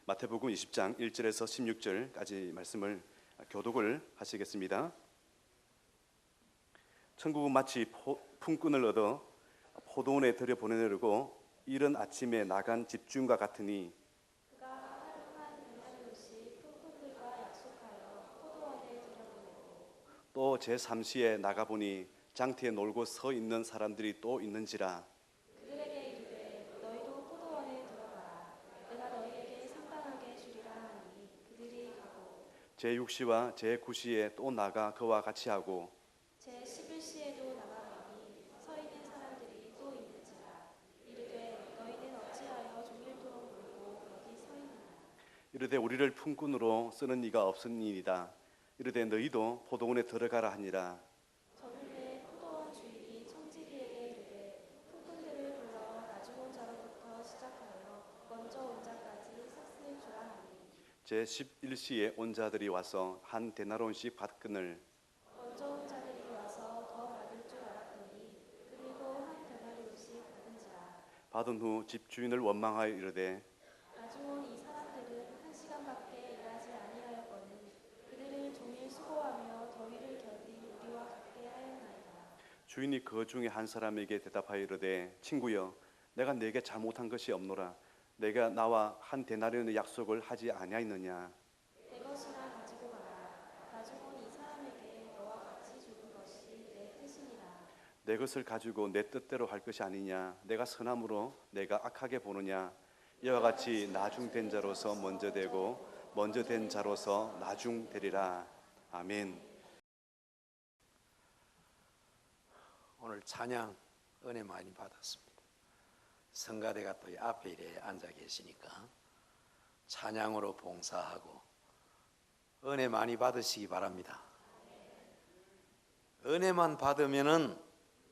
마태복음 20장 1절에서 16절까지 말씀을 교독을 하시겠습니다. 천국은 마치 품꾼을 얻어 포도원에 들여보내려고 이른 아침에 나간 집주인과 같으니 그가 하루 한 데나리온씩 품꾼들과 약속하여 포도원에 들여보내고 또 제3시에 나가보니 장터에 놀고 서 있는 사람들이 또 있는지라. 그들에게 이르되 너희도 포도원에 들어가라. 내가 너희에게 상당하게 주리라 하니 그들이 가고 제6시와 제9시에 또 나가 그와 같이 하고 제11시에도 나가보니 서 있는 사람들이 또 있는지라. 이르되 너희는 어찌하여 종일토록 놀고 여기 서 있느냐. 이르되 우리를 품꾼으로 쓰는 이가 없으니이다. 이르되 너희도 포도원에 들어가라 하니라. 저물매 포도원 주인이 청지기에게 이르되 품꾼들을 불러 나중 온 자로부터 시작하여 먼저 온 자까지 삭슬 주라 하니 제11시에 온 자들이 와서 한 데나리온씩 받거늘 먼저 온 자들이 와서 더 받을 줄 알았더니 그리고 한 데나리온씩 받은지라. 받은 후 집주인을 원망하여 이르되 나중 온 이 사람들은 한 시간밖에 일하지 아니하였거늘 그들은 종일 수고하며 더위를 견디 우리와 같게 하였나이다. 주인이 그 중에 한 사람에게 대답하여 이르되 친구여 내가 네게 잘못한 것이 없노라. 내가 나와 한 데나리온의 약속을 하지 아니하였느냐. 내 것이나 가지고 가라. 나중 온 이 사람에게 너와 같이 주는 것이 내 뜻이니라. 내 것을 가지고 내 뜻대로 할 것이 아니냐. 내가 선함으로 내가 악하게 보느냐. 이와 같이 나중된 자로서 먼저 되고 먼저 된 자로서 나중되리라. 아멘. 오늘 찬양 은혜 많이 받았습니다. 성가대가 또 앞에 이래 앉아 계시니까 찬양으로 봉사하고 은혜 많이 받으시기 바랍니다. 은혜만 받으면은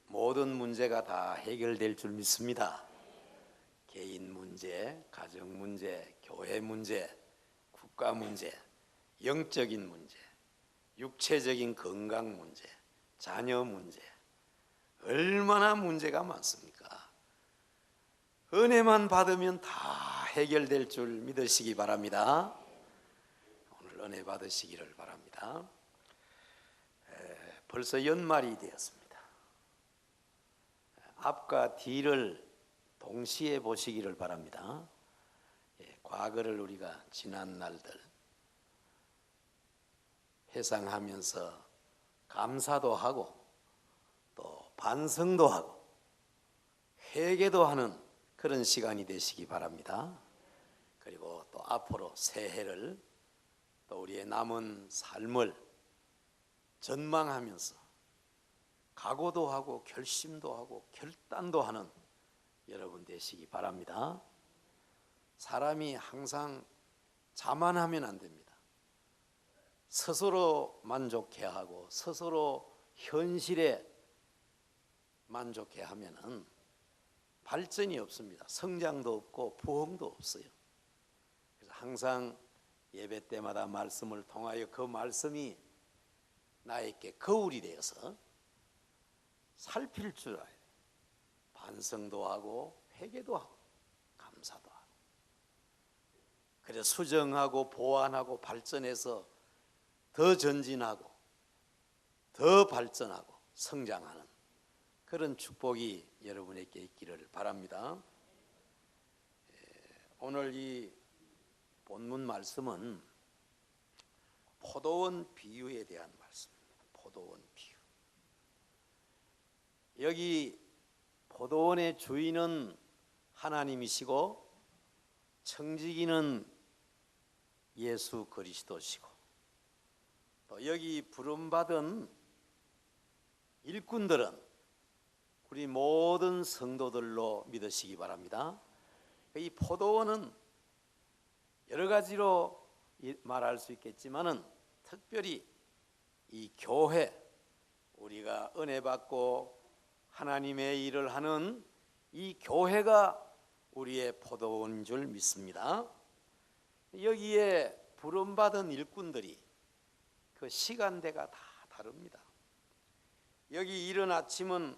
모든 문제가 다 해결될 줄 믿습니다. 개인 문제, 가정 문제, 교회 문제, 국가 문제, 영적인 문제, 육체적인 건강 문제, 자녀 문제, 얼마나 문제가 많습니까? 은혜만 받으면 다 해결될 줄 믿으시기 바랍니다. 오늘 은혜 받으시기를 바랍니다. 벌써 연말이 되었습니다. 앞과 뒤를 동시에 보시기를 바랍니다. 과거를 우리가 지난 날들 회상하면서 감사도 하고 또 반성도 하고 회개도 하는 그런 시간이 되시기 바랍니다. 그리고 또 앞으로 새해를 또 우리의 남은 삶을 전망하면서 각오도 하고 결심도 하고 결단도 하는 여러분 되시기 바랍니다. 사람이 항상 자만하면 안 됩니다. 스스로 만족해야 하고 스스로 현실에 만족해야 하면은 발전이 없습니다. 성장도 없고 부흥도 없어요. 그래서 항상 예배 때마다 말씀을 통하여 그 말씀이 나에게 거울이 되어서 살필 줄 알아야 돼요. 반성도 하고 회개도 하고 감사도 하고 그래서 수정하고 보완하고 발전해서 더 전진하고 더 발전하고 성장하는 그런 축복이 여러분에게 있기를 바랍니다. 오늘 이 본문 말씀은 포도원 비유에 대한 말씀입니다. 포도원 비유. 여기 포도원의 주인은 하나님이시고 청지기는 예수 그리스도시고 또 여기 부름받은 일꾼들은 우리 모든 성도들로 믿으시기 바랍니다. 이 포도원은 여러 가지로 말할 수 있겠지만은 특별히 이 교회 우리가 은혜 받고 하나님의 일을 하는 이 교회가 우리의 포도원인 줄 믿습니다. 여기에 부름받은 일꾼들이 그 시간대가 다 다릅니다. 여기 이른 아침은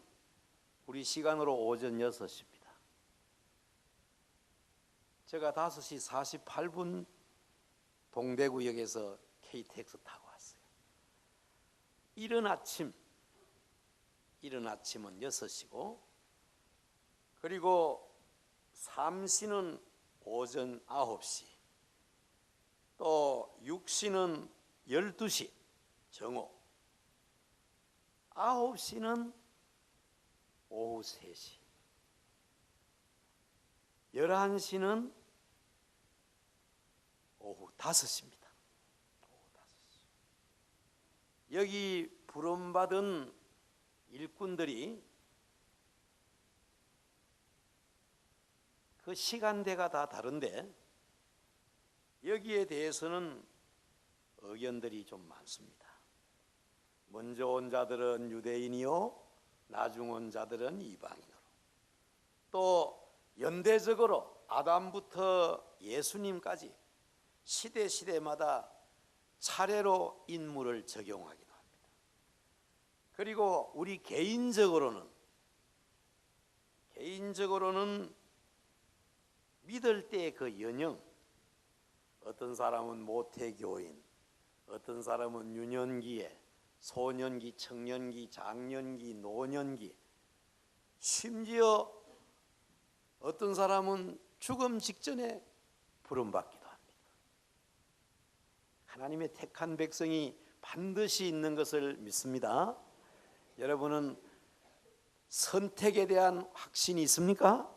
우리 시간으로 오전 6시입니다. 제가 5시 48분 동대구역에서 KTX 타고 왔어요. 이른 아침은 6시고, 그리고 삼시는 오전 9시, 또 6시는 12시 정오, 9시는 오후 3시, 11시는 오후 5시입니다. 여기 부름받은 일꾼들이 그 시간대가 다 다른데 여기에 대해서는 의견들이 좀 많습니다. 먼저 온 자들은 유대인이요, 나중 온 자들은 이방인으로, 또 연대적으로 아담부터 예수님까지 시대마다 차례로 인물을 적용하기도 합니다. 그리고 우리 개인적으로는 믿을 때의 그 연령, 어떤 사람은 모태교인, 어떤 사람은 유년기에, 소년기, 청년기, 장년기, 노년기, 심지어 어떤 사람은 죽음 직전에 부름받기도 합니다. 하나님의 택한 백성이 반드시 있는 것을 믿습니다. 여러분은 선택에 대한 확신이 있습니까?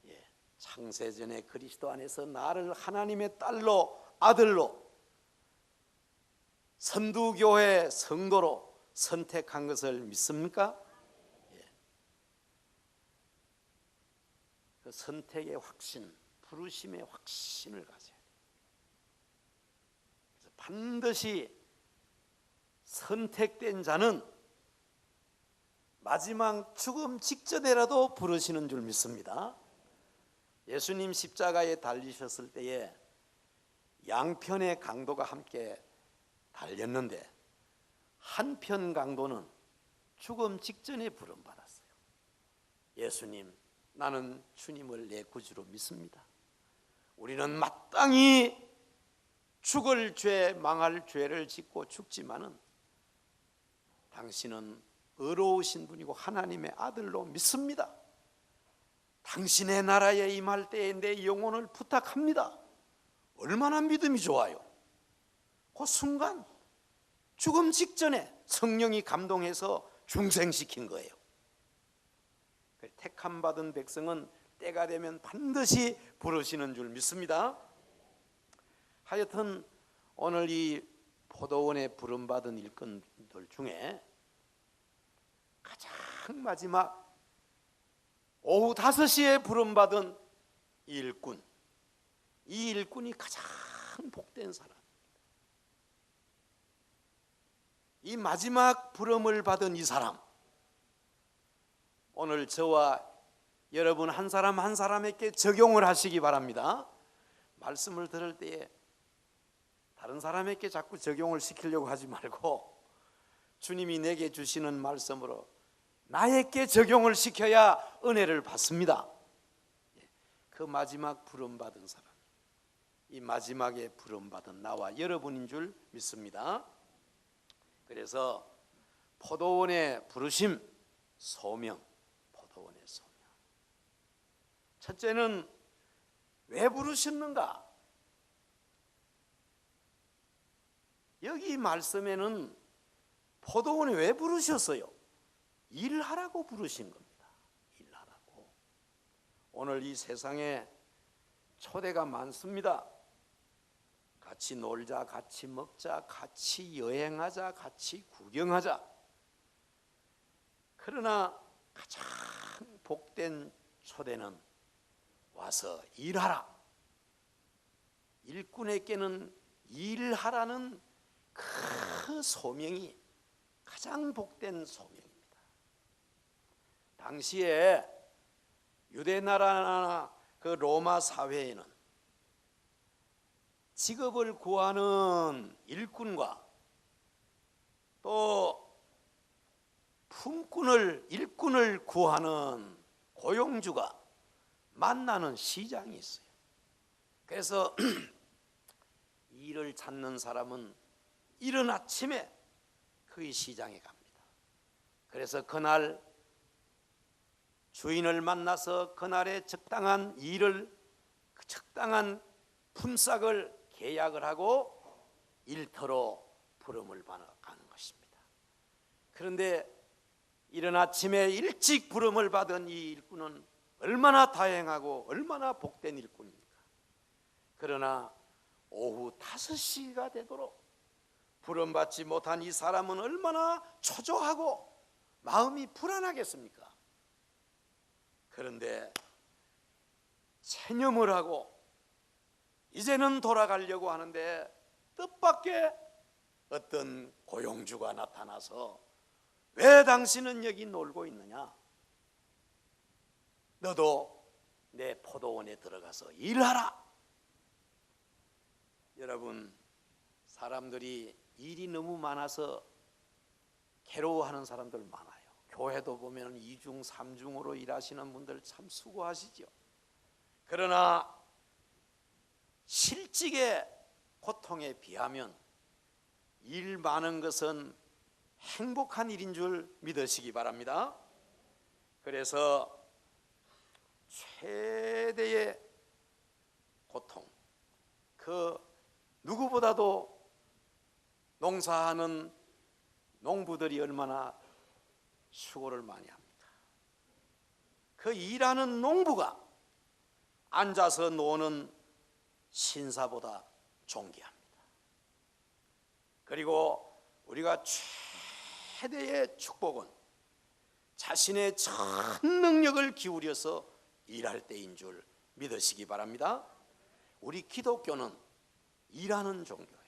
예, 창세전에 그리스도 안에서 나를 하나님의 딸로, 아들로, 선두교회 성도로 선택한 것을 믿습니까? 예. 그 선택의 확신, 부르심의 확신을 가져야 돼요. 그래서 반드시 선택된 자는 마지막 죽음 직전에라도 부르시는 줄 믿습니다. 예수님 십자가에 달리셨을 때에 양편의 강도가 함께 달렸는데 한편 강도는 죽음 직전에 부름받았어요. 예수님, 나는 주님을 내 구주로 믿습니다. 우리는 마땅히 죽을 죄, 망할 죄를 짓고 죽지만은 당신은 의로우신 분이고 하나님의 아들로 믿습니다. 당신의 나라에 임할 때에 내 영혼을 부탁합니다. 얼마나 믿음이 좋아요. 그 순간 죽음 직전에 성령이 감동해서 중생시킨 거예요. 택함 받은 백성은 때가 되면 반드시 부르시는 줄 믿습니다. 하여튼 오늘 이 포도원에 부름받은 일꾼들 중에 가장 마지막 오후 5시에 부름받은 일꾼, 이 일꾼이 가장 복된 사람. 이 마지막 부름을 받은 이 사람, 오늘 저와 여러분 한 사람 한 사람에게 적용을 하시기 바랍니다. 말씀을 들을 때에 다른 사람에게 자꾸 적용을 시키려고 하지 말고 주님이 내게 주시는 말씀으로 나에게 적용을 시켜야 은혜를 받습니다. 그 마지막 부름받은 사람, 이 마지막에 부름받은 나와 여러분인 줄 믿습니다. 그래서 포도원의 부르심, 소명, 포도원의 소명. 첫째는 왜 부르셨는가? 여기 말씀에는 포도원에 왜 부르셨어요? 일하라고 부르신 겁니다. 일하라고. 오늘 이 세상에 초대가 많습니다. 같이 놀자, 같이 먹자, 같이 여행하자, 같이 구경하자. 그러나 가장 복된 초대는 와서 일하라. 일꾼에게는 일하라는 그 소명이 가장 복된 소명입니다. 당시에 유대나라나 그 로마 사회에는 직업을 구하는 일꾼과 또 일꾼을 구하는 고용주가 만나는 시장이 있어요. 그래서 일을 찾는 사람은 이른 아침에 그 시장에 갑니다. 그래서 그날 주인을 만나서 그날의 적당한 일을, 그 적당한 품삯을 계약을 하고 일터로 부름을 받아가는 것입니다. 그런데 이른 아침에 일찍 부름을 받은 이 일꾼은 얼마나 다행하고 얼마나 복된 일꾼입니까? 그러나 오후 5시가 되도록 부름받지 못한 이 사람은 얼마나 초조하고 마음이 불안하겠습니까? 그런데 체념을 하고 이제는 돌아가려고 하는데 뜻밖의 어떤 고용주가 나타나서 왜 당신은 여기 놀고 있느냐? 너도 내 포도원에 들어가서 일하라. 여러분, 사람들이 일이 너무 많아서 괴로워하는 사람들 많아요. 교회도 보면 2중 3중으로 일하시는 분들 참 수고하시죠. 그러나 실직의 고통에 비하면 일 많은 것은 행복한 일인 줄 믿으시기 바랍니다. 그래서 최대의 고통, 그 누구보다도 농사하는 농부들이 얼마나 수고를 많이 합니다. 그 일하는 농부가 앉아서 노는 신사보다 존귀합니다. 그리고 우리가 최대의 축복은 자신의 전 능력을 기울여서 일할 때인 줄 믿으시기 바랍니다. 우리 기독교는 일하는 종교예요.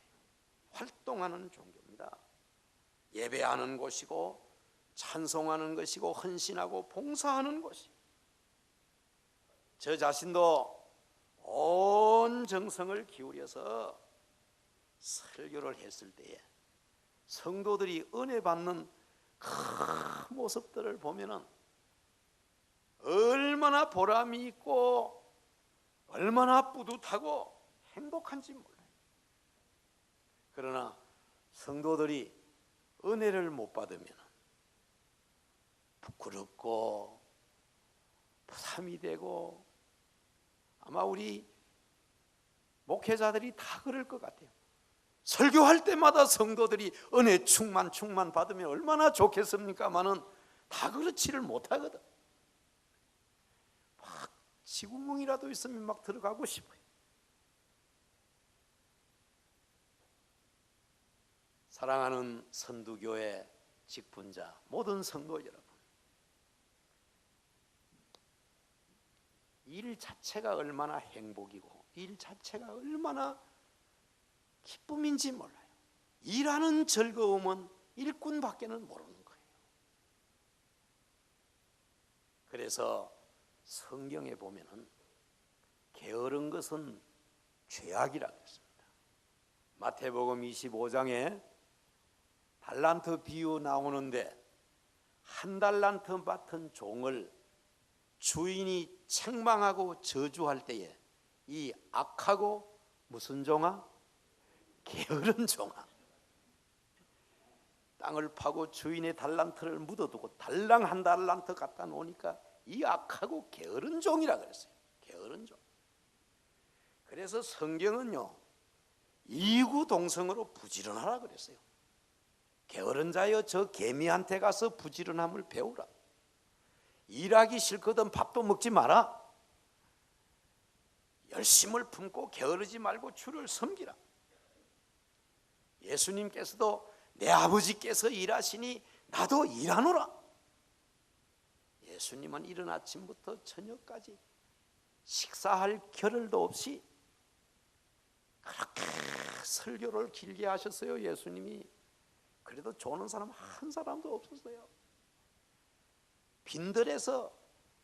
활동하는 종교입니다. 예배하는 곳이고 찬송하는 것이고 헌신하고 봉사하는 곳이. 저 자신도 온 정성을 기울여서 설교를 했을 때에 성도들이 은혜 받는 그 모습들을 보면은 얼마나 보람이 있고 얼마나 뿌듯하고 행복한지 몰라요. 그러나 성도들이 은혜를 못 받으면 부끄럽고 부담이 되고, 아마 우리 목회자들이 다 그럴 것 같아요. 설교할 때마다 성도들이 은혜 충만 받으면 얼마나 좋겠습니까마는 다 그렇지를 못하거든. 막 지구멍이라도 있으면 막 들어가고 싶어요. 사랑하는 선두교회 직분자 모든 성도 여러분, 일 자체가 얼마나 행복이고 일 자체가 얼마나 기쁨인지 몰라요. 일하는 즐거움은 일꾼밖에는 모르는 거예요. 그래서 성경에 보면은 게으른 것은 죄악이라고 했습니다. 마태복음 25장에 달란트 비유 나오는데 한 달란트 맡은 종을 주인이 책망하고 저주할 때에 이 악하고 무슨 종아? 게으른 종아. 땅을 파고 주인의 달란트를 묻어두고 달랑 한 달란트 갖다 놓으니까 이 악하고 게으른 종이라 그랬어요. 게으른 종. 그래서 성경은요, 이구동성으로 부지런하라 그랬어요. 게으른 자여 저 개미한테 가서 부지런함을 배우라. 일하기 싫거든 밥도 먹지 마라. 열심을 품고 게으르지 말고 주를 섬기라. 예수님께서도 내 아버지께서 일하시니 나도 일하노라. 예수님은 이른 아침부터 저녁까지 식사할 겨를도 없이 그렇게 설교를 길게 하셨어요. 예수님이. 그래도 조는 사람 한 사람도 없었어요. 빈들에서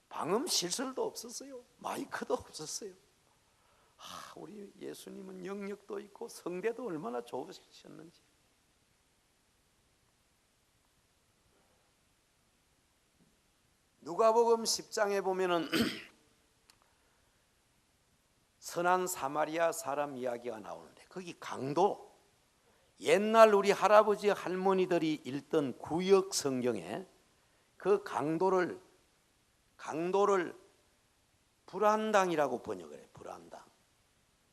방음 시설도 없었어요. 마이크도 없었어요. 우리 예수님은 영역도 있고 성대도 얼마나 좋으셨는지. 누가복음 10장에 보면은 선한 사마리아 사람 이야기가 나오는데 거기 강도, 옛날 우리 할아버지 할머니들이 읽던 구역 성경에 그 강도를 불안당이라고 번역을 해요. 불안당.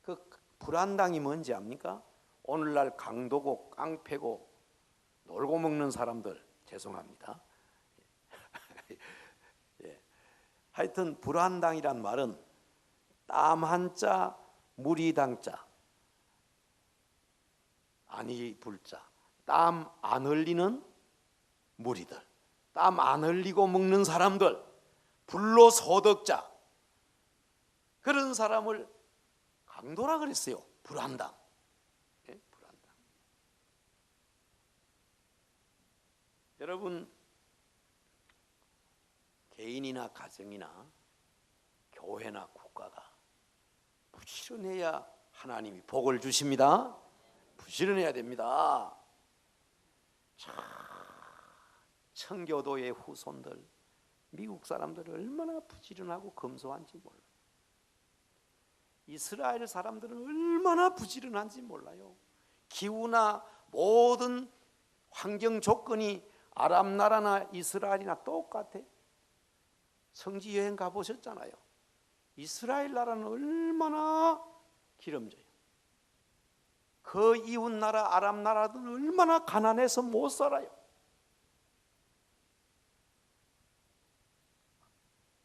그 불안당이 뭔지 압니까? 오늘날 강도고 깡패고 놀고 먹는 사람들, 죄송합니다. 예. 하여튼 불안당이란 말은 땀 한자 무리 당자, 아니 불자, 땀 안 흘리는 무리들, 땀 안 흘리고 먹는 사람들, 불로소득자, 그런 사람을 강도라 그랬어요. 불안당. 예? 불안당. 여러분, 개인이나 가정이나 교회나 국가가 부지런해야 하나님이 복을 주십니다. 부지런해야 됩니다. 청교도의 후손들, 미국 사람들 얼마나 부지런하고 검소한지 몰라요. 이스라엘 사람들은 얼마나 부지런한지 몰라요. 기후나 모든 환경 조건이 아랍 나라나 이스라엘이나 똑같아. 성지 여행 가보셨잖아요. 이스라엘 나라는 얼마나 기름져요. 그 이웃 나라 아랍 나라들은 얼마나 가난해서 못 살아요.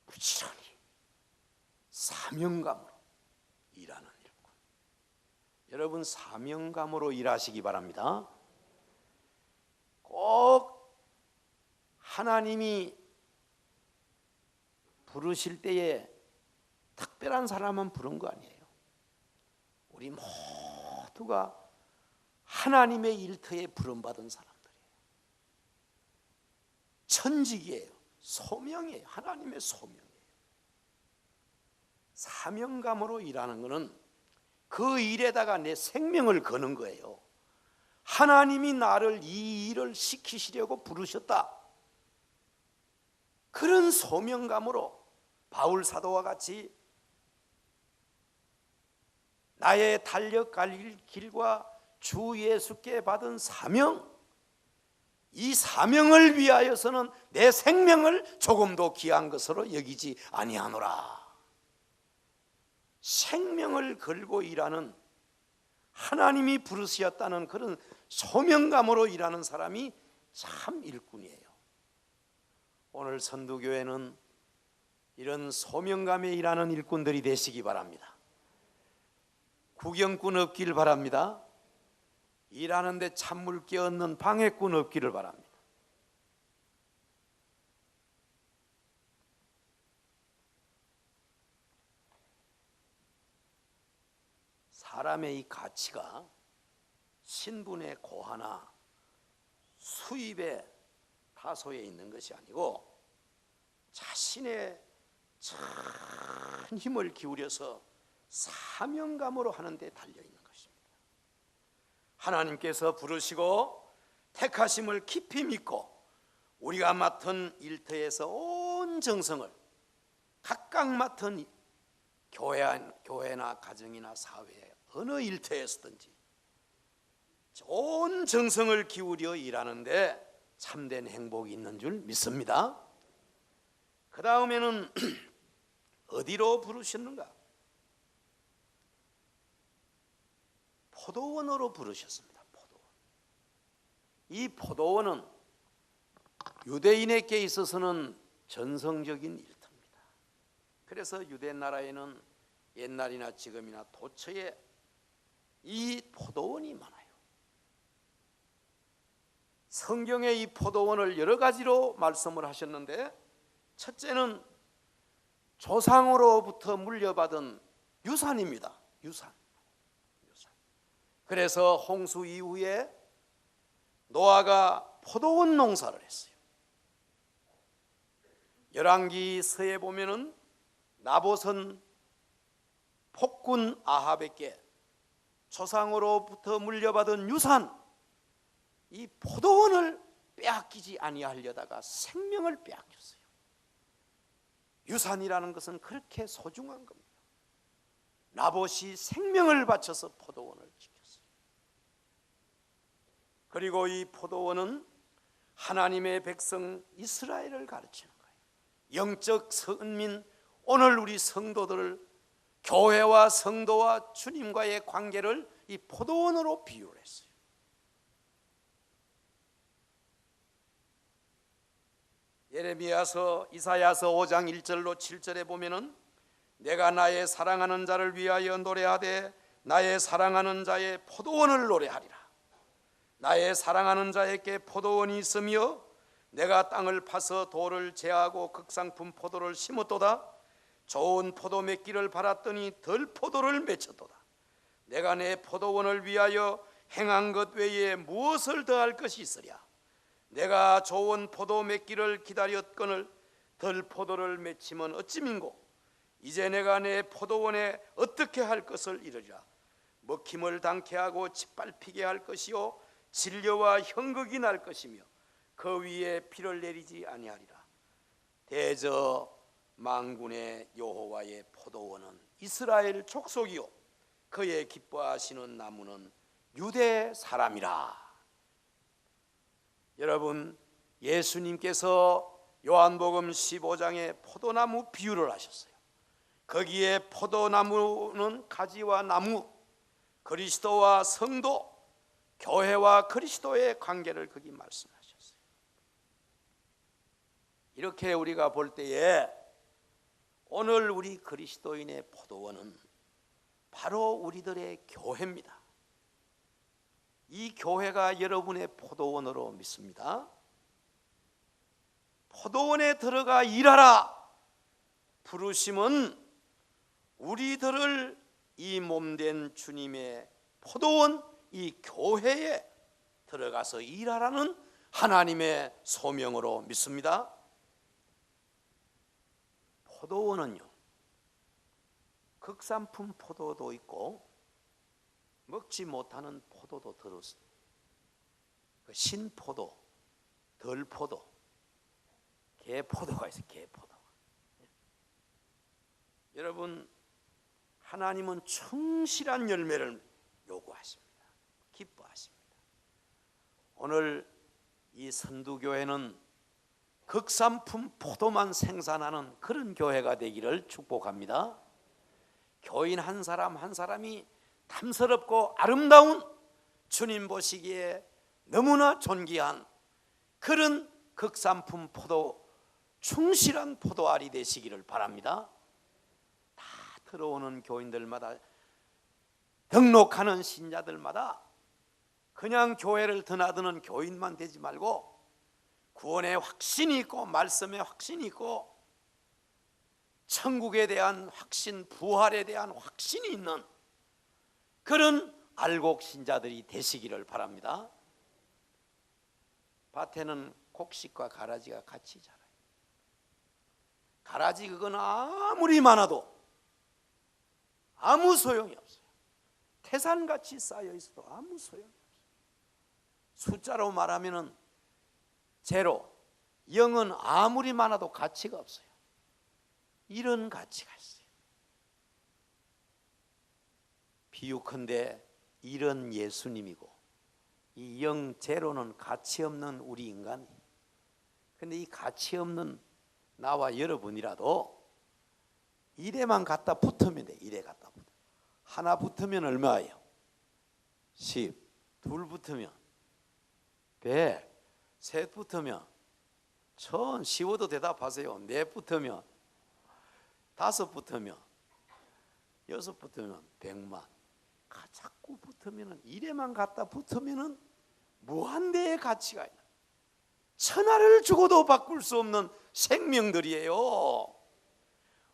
부지런히 사명감으로 일하는 일꾼. 여러분, 사명감으로 일하시기 바랍니다. 꼭 하나님이 부르실 때에 특별한 사람만 부른 거 아니에요. 우리 모두가 하나님의 일터에 부름받은 사람들이에요. 천직이에요. 소명이에요. 하나님의 소명이에요. 사명감으로 일하는 것은 그 일에다가 내 생명을 거는 거예요. 하나님이 나를 이 일을 시키시려고 부르셨다. 그런 소명감으로 바울 사도와 같이 나의 달려갈 길과 주 예수께 받은 사명, 이 사명을 위하여서는 내 생명을 조금도 귀한 것으로 여기지 아니하노라. 생명을 걸고 일하는, 하나님이 부르셨다는 그런 소명감으로 일하는 사람이 참 일꾼이에요. 오늘 선두교회는 이런 소명감에 일하는 일꾼들이 되시기 바랍니다. 구경꾼 없기를 바랍니다. 일하는데 찬물 끼얹는 방해꾼 없기를 바랍니다. 사람의 이 가치가 신분의 고하나 수입의 다소에 있는 것이 아니고 자신의 전 힘을 기울여서 사명감으로 하는 데 달려 있는 것입니다. 하나님께서 부르시고 택하심을 깊이 믿고 우리가 맡은 일터에서 온 정성을, 각각 맡은 교회나 가정이나 사회 어느 일터에서든지 온 정성을 기울여 일하는데 참된 행복이 있는 줄 믿습니다. 그 다음에는 어디로 부르셨는가? 포도원으로 부르셨습니다. 포도원. 이 포도원은 유대인에게 있어서는 전성적인 일터입니다. 그래서 유대 나라에는 옛날이나 지금이나 도처에 이 포도원이 많아요. 성경에 이 포도원을 여러 가지로 말씀을 하셨는데, 첫째는 조상으로부터 물려받은 유산입니다. 유산. 그래서 홍수 이후에 노아가 포도원 농사를 했어요. 열왕기서에 보면은 나봇은 폭군 아합에게 조상으로부터 물려받은 유산, 이 포도원을 빼앗기지 아니하려다가 생명을 빼앗겼어요. 유산이라는 것은 그렇게 소중한 겁니다. 나봇이 생명을 바쳐서 포도원을 지켰어요. 그리고 이 포도원은 하나님의 백성 이스라엘을 가르치는 거예요. 영적 선민, 오늘 우리 성도들을, 교회와 성도와 주님과의 관계를 이 포도원으로 비유를 했어요. 예레미야서, 이사야서 5장 1절로 7절에 보면은 내가 나의 사랑하는 자를 위하여 노래하되 나의 사랑하는 자의 포도원을 노래하리라. 나의 사랑하는 자에게 포도원이 있으며 내가 땅을 파서 돌을 제하고 극상품 포도를 심었도다. 좋은 포도 맺기를 바랐더니 덜 포도를 맺혔도다. 내가 내 포도원을 위하여 행한 것 외에 무엇을 더할 것이 있으랴. 내가 좋은 포도 맺기를 기다렸거늘 덜 포도를 맺히면 어찌민고. 이제 내가 내 포도원에 어떻게 할 것을 이르리라. 먹힘을 당케 하고 짓밟히게 할 것이요 진려와 형극이 날 것이며 그 위에 비를 내리지 아니하리라. 대저 만군의 여호와의 포도원은 이스라엘 족속이요 그의 기뻐하시는 나무는 유대 사람이라. 여러분, 예수님께서 요한복음 15장에 포도나무 비유를 하셨어요. 거기에 포도나무는 가지와 나무, 그리스도와 성도, 교회와 그리스도의 관계를 거기 말씀하셨어요. 이렇게 우리가 볼 때에 오늘 우리 그리스도인의 포도원은 바로 우리들의 교회입니다. 이 교회가 여러분의 포도원으로 믿습니다. 포도원에 들어가 일하라 부르심은 우리들을 이 몸된 주님의 포도원, 이 교회에 들어가서 일하라는 하나님의 소명으로 믿습니다. 포도원은요, 극산품 포도도 있고 먹지 못하는 포도도 들었습니다. 신포도, 덜포도, 개포도가 있어요. 개포도. 여러분, 하나님은 충실한 열매를 요구하십니다. 기뻐하십니다. 오늘 이 선두교회는 극산품 포도만 생산하는 그런 교회가 되기를 축복합니다. 교인 한 사람 한 사람이 탐스럽고 아름다운, 주님 보시기에 너무나 존귀한 그런 극산품 포도, 충실한 포도알이 되시기를 바랍니다. 다 들어오는 교인들마다, 등록하는 신자들마다 그냥 교회를 드나드는 교인만 되지 말고 구원에 확신이 있고 말씀에 확신이 있고 천국에 대한 확신, 부활에 대한 확신이 있는 그런 알곡 신자들이 되시기를 바랍니다. 밭에는 곡식과 가라지가 같이 자라요. 가라지 그건 아무리 많아도 아무 소용이 없어요. 태산같이 쌓여 있어도 아무 소용이 없어요. 숫자로 말하면은 제로, 0은 아무리 많아도 가치가 없어요. 이런 가치가 있어요. 비유컨대 이런 예수님이고 이 0, 제로는 가치 없는 우리 인간이. 근데 이 가치 없는 나와 여러분이라도 일에만 갖다 붙으면 돼. 일에 갖다 붙어. 하나 붙으면 얼마예요? 10. 둘 붙으면 100. 셋 붙으면 1000. 쉬워도 대답하세요. 넷 붙으면 5 붙으면 6 붙으면 100만. 자꾸 붙으면 일에만 갖다 붙으면 무한대의 가치가 있는, 천하를 주고도 바꿀 수 없는 생명들이에요.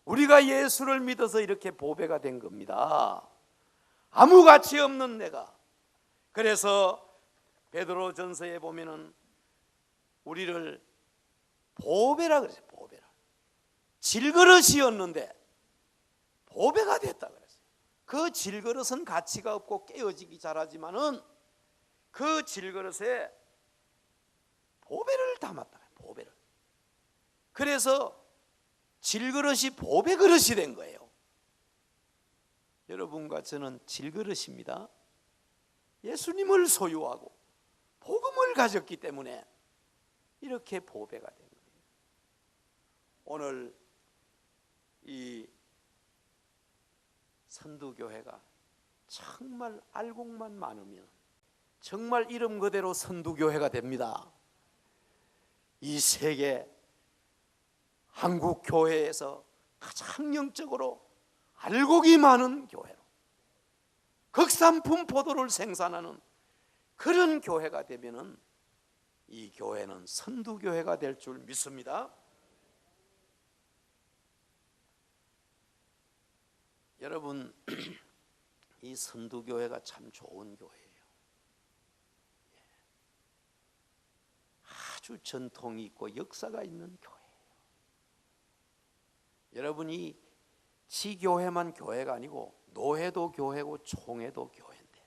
우리가 예수를 믿어서 이렇게 보배가 된 겁니다. 아무 가치 없는 내가. 그래서 베드로전서에 보면은 우리를 보배라 그랬어요. 보배라. 질그릇이었는데 보배가 됐다 그랬어요. 그 질그릇은 가치가 없고 깨어지기 잘하지만은 그 질그릇에 보배를 담았다. 보배를. 그래서 질그릇이 보배 그릇이 된 거예요. 여러분과 저는 질그릇입니다. 예수님을 소유하고 복음을 가졌기 때문에 이렇게 보배가 된 거예요. 오늘 이 선두교회가 정말 알곡만 많으면 정말 이름 그대로 선두교회가 됩니다. 이 세계 한국 교회에서 가장 영적으로 알곡이 많은 교회로 극산품 포도를 생산하는 그런 교회가 되면은 이 교회는 선두교회가 될 줄 믿습니다. 여러분, 이 선두교회가 참 좋은 교회예요. 아주 전통이 있고 역사가 있는 교회예요. 여러분이 지교회만 교회가 아니고 노회도 교회고 총회도 교회인데,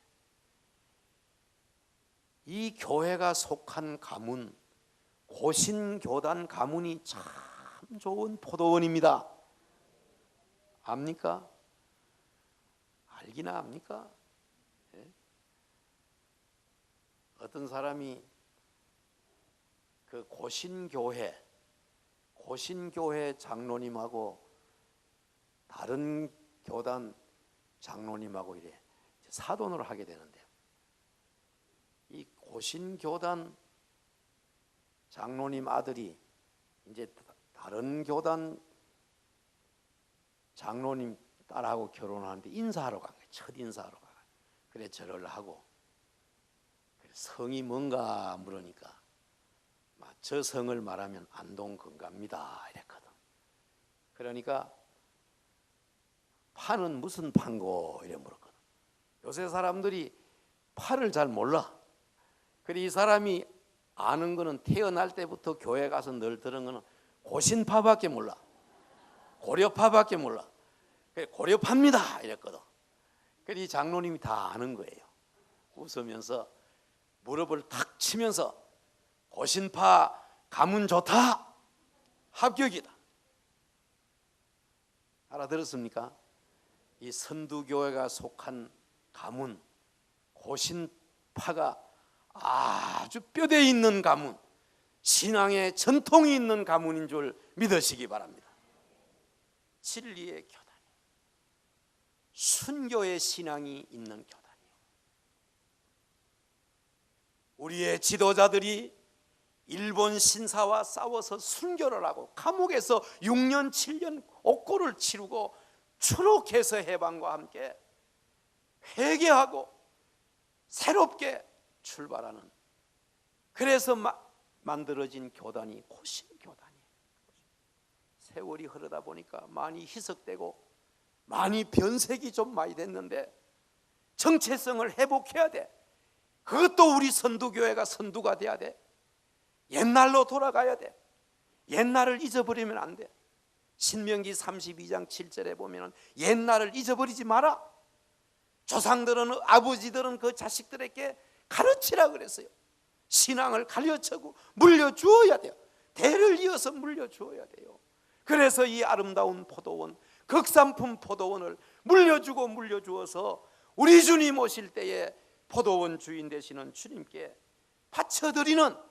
이 교회가 속한 가문, 고신교단 가문이 참 좋은 포도원입니다. 압니까? 알기나 합니까? 예? 어떤 사람이 그 고신교회 장로님하고 다른 교단 장로님하고 이래 사돈을 하게 되는데, 이 고신교단 장로님 아들이 이제 다른 교단 장로님 딸하고 결혼하는데 인사하러 간 거예요. 첫 인사하러 가. 그래 절을 하고, 그래 성이 뭔가 물으니까 저 성을 말하면 안동 건갑니다 이랬거든. 그러니까 파는 무슨 판고 이래 물었거든. 요새 사람들이 파를 잘 몰라. 그래 이 사람이 아는 거는 태어날 때부터 교회 가서 늘 들은 거는 고신파밖에 몰라. 고려파밖에 몰라. 그래 고려파입니다 이랬거든. 그래 이 장로님이 다 아는 거예요. 웃으면서 무릎을 탁 치면서 고신파 가문 좋다, 합격이다. 알아들었습니까? 이 선두교회가 속한 가문, 고신파가 아주 뼈대 있는 가문, 신앙의 전통이 있는 가문인 줄 믿으시기 바랍니다. 진리의 교단이에요. 순교의 신앙이 있는 교단이에요. 우리의 지도자들이 일본 신사와 싸워서 순교를 하고 감옥에서 6년 7년 옥고를 치르고 추록해서 해방과 함께 회개하고 새롭게 출발하는, 그래서 만들어진 교단이 고신교단이에요. 세월이 흐르다 보니까 많이 희석되고 많이 변색이 좀 많이 됐는데 정체성을 회복해야 돼. 그것도 우리 선두교회가 선두가 돼야 돼. 옛날로 돌아가야 돼. 옛날을 잊어버리면 안 돼. 신명기 32장 7절에 보면 옛날을 잊어버리지 마라. 조상들은, 아버지들은 그 자식들에게 가르치라 그랬어요. 신앙을 가르쳐고 물려주어야 돼요. 대를 이어서 물려주어야 돼요. 그래서 이 아름다운 포도원, 극산품 포도원을 물려주고 물려주어서 우리 주님 오실 때에 포도원 주인 되시는 주님께 바쳐드리는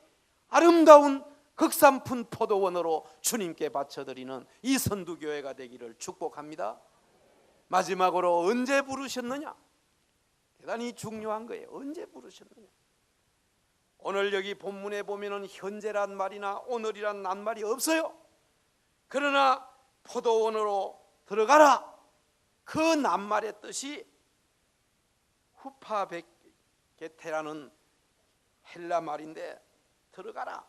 아름다운 극산품 포도원으로 주님께 바쳐드리는 이 선두교회가 되기를 축복합니다. 마지막으로 언제 부르셨느냐? 대단히 중요한 거예요. 언제 부르셨느냐? 오늘 여기 본문에 보면은 현재란 말이나 오늘이란 낱말이 없어요. 그러나 포도원으로 들어가라, 그 낱말의 뜻이 후파베게테라는 헬라 말인데, 들어가라,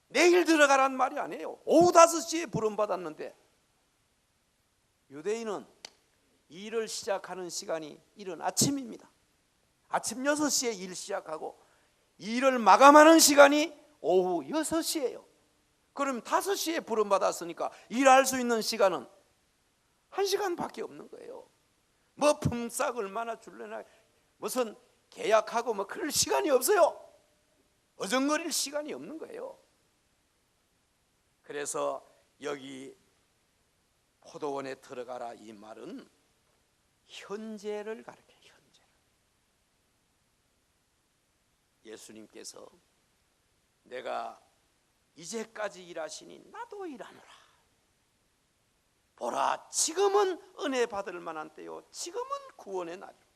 내일 들어가라는 말이 아니에요. 오후 5시에 부름받았는데, 유대인은 일을 시작하는 시간이 이른 아침입니다. 아침 6시에 일 시작하고 일을 마감하는 시간이 오후 6시예요. 그럼 5시에 부름받았으니까 일할 수 있는 시간은 1시간밖에 없는 거예요. 뭐 품삯 얼마나 줄래나 무슨 계약하고 뭐 그럴 시간이 없어요. 어정거릴 시간이 없는 거예요. 그래서 여기 포도원에 들어가라 이 말은 현재를 가르쳐요. 현재. 예수님께서 내가 이제까지 일하시니 나도 일하노라. 보라, 지금은 은혜 받을 만한 때요, 지금은 구원의 날이로다.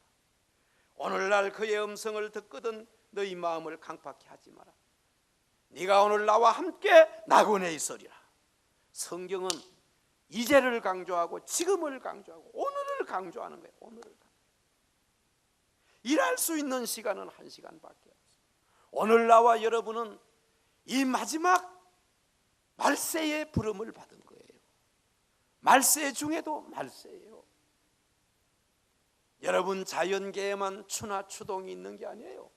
오늘날 그의 음성을 듣거든 너희 마음을 강팍히 하지 마라. 네가 오늘 나와 함께 낙원에 있으리라. 성경은 이제를 강조하고 지금을 강조하고 오늘을 강조하는 거예요. 오늘을. 일할 수 있는 시간은 1시간밖에 없어요. 오늘 나와 여러분은 이 마지막 말세의 부름을 받은 거예요. 말세 중에도 말세예요. 여러분, 자연계에만 추나 추동이 있는 게 아니에요.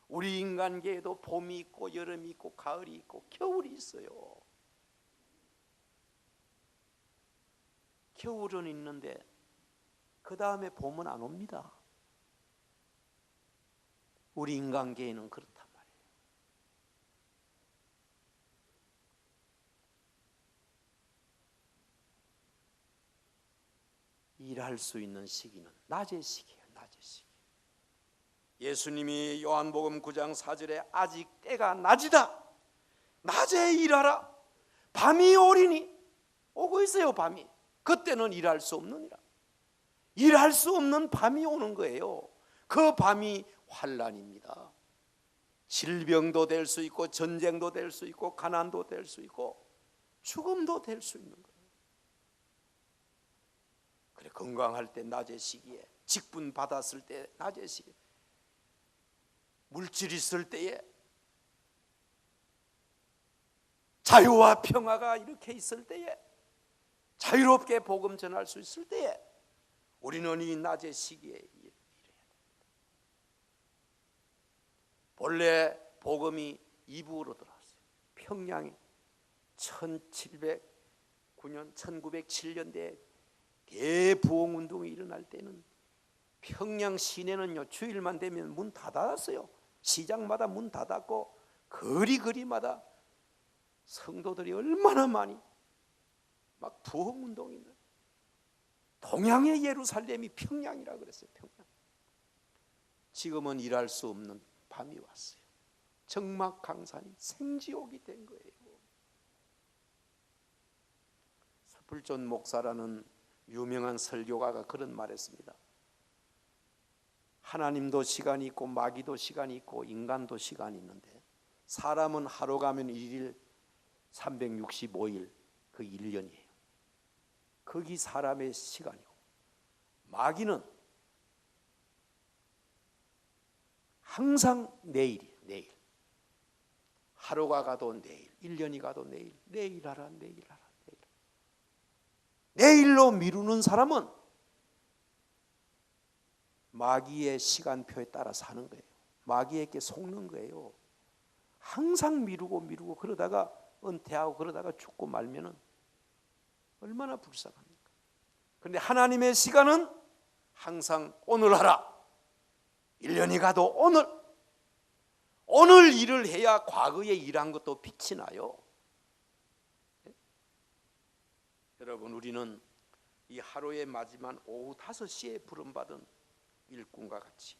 우리 인간계에도 봄이 있고 여름이 있고 가을이 있고 겨울이 있어요. 겨울은 있는데 그 다음에 봄은 안 옵니다. 우리 인간계에는 그렇단 말이에요. 일할 수 있는 시기는 낮의 시기예요. 낮의 시기. 예수님이 요한복음 9장 4절에 아직 때가 낮이다. 낮에 일하라. 밤이 오리니. 오고 있어요. 밤이. 그때는 일할 수 없느니라. 일할 수 없는 밤이 오는 거예요. 그 밤이 환난입니다. 질병도 될 수 있고 전쟁도 될 수 있고 가난도 될 수 있고 죽음도 될 수 있는 거예요. 그래, 건강할 때 낮의 시기에, 직분 받았을 때 낮의 시기에, 물질 있을 때에, 자유와 평화가 이렇게 있을 때에, 자유롭게 복음 전할 수 있을 때에 우리는 이 낮의 시기에 일해야 됩니다. 본래 복음이 이북으로 들어왔어요. 평양에 1709년 1907년대에 대부흥운동이 일어날 때는 평양 시내는요, 주일만 되면 문 다 닫았어요. 시장마다 문 닫았고 거리마다 성도들이 얼마나 많이 막 부흥운동이 있는, 동양의 예루살렘이 평양이라 그랬어요. 평양. 지금은 일할 수 없는 밤이 왔어요. 정막강산이 생지옥이 된 거예요. 스풀존 목사라는 유명한 설교가가 그런 말했습니다. 하나님도 시간이 있고 마귀도 시간이 있고 인간도 시간이 있는데, 사람은 하루 가면 1일 365일, 그 1년이에요. 거기 사람의 시간이고, 마귀는 항상 내일이에요. 내일. 하루가 가도 내일, 1년이 가도 내일, 내일 하라, 내일 하라, 내일. 내일로 미루는 사람은 마귀의 시간표에 따라 사는 거예요. 마귀에게 속는 거예요. 항상 미루고 그러다가 은퇴하고 그러다가 죽고 말면은 얼마나 불쌍합니까? 그런데 하나님의 시간은 항상 오늘 하라. 1년이 가도 오늘 일을 해야 과거에 일한 것도 빛이 나요. 여러분, 우리는 이 하루의 마지막 오후 5시에 부름받은 일꾼과 같이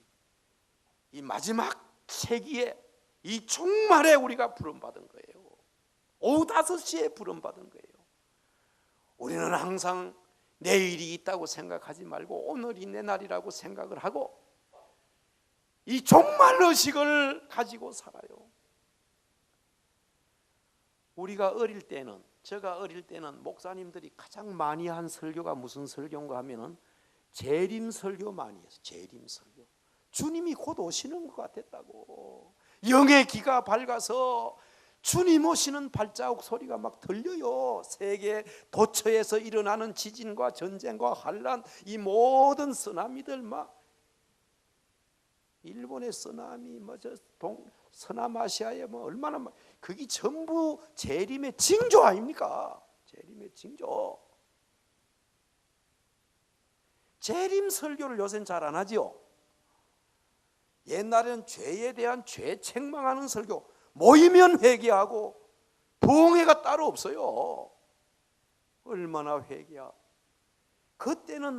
이 마지막 세기에 이 종말에 우리가 부름받은 거예요. 오후 5시에 부름받은 거예요. 우리는 항상 내일이 있다고 생각하지 말고 오늘이 내 날이라고 생각을 하고 이 종말 의식을 가지고 살아요. 우리가 어릴 때는, 제가 어릴 때는 목사님들이 가장 많이 한 설교가 무슨 설교인가 하면은 재림 설교 많이 했어요. 재림 설교. 주님이 곧 오시는 것 같았다고. 영의 기가 밝아서 주님 오시는 발자국 소리가 막 들려요. 세계 도처에서 일어나는 지진과 전쟁과 환란, 이 모든 쓰나미들, 막 일본의 쓰나미, 서남아시아에 얼마나 그게 전부 재림의 징조 아닙니까? 재림의 징조. 재림 설교를 요새는 잘 안 하지요. 옛날에는 죄에 대한 죄 책망하는 설교, 모이면 회개하고 부흥회가 따로 없어요. 얼마나 회개야. 그때는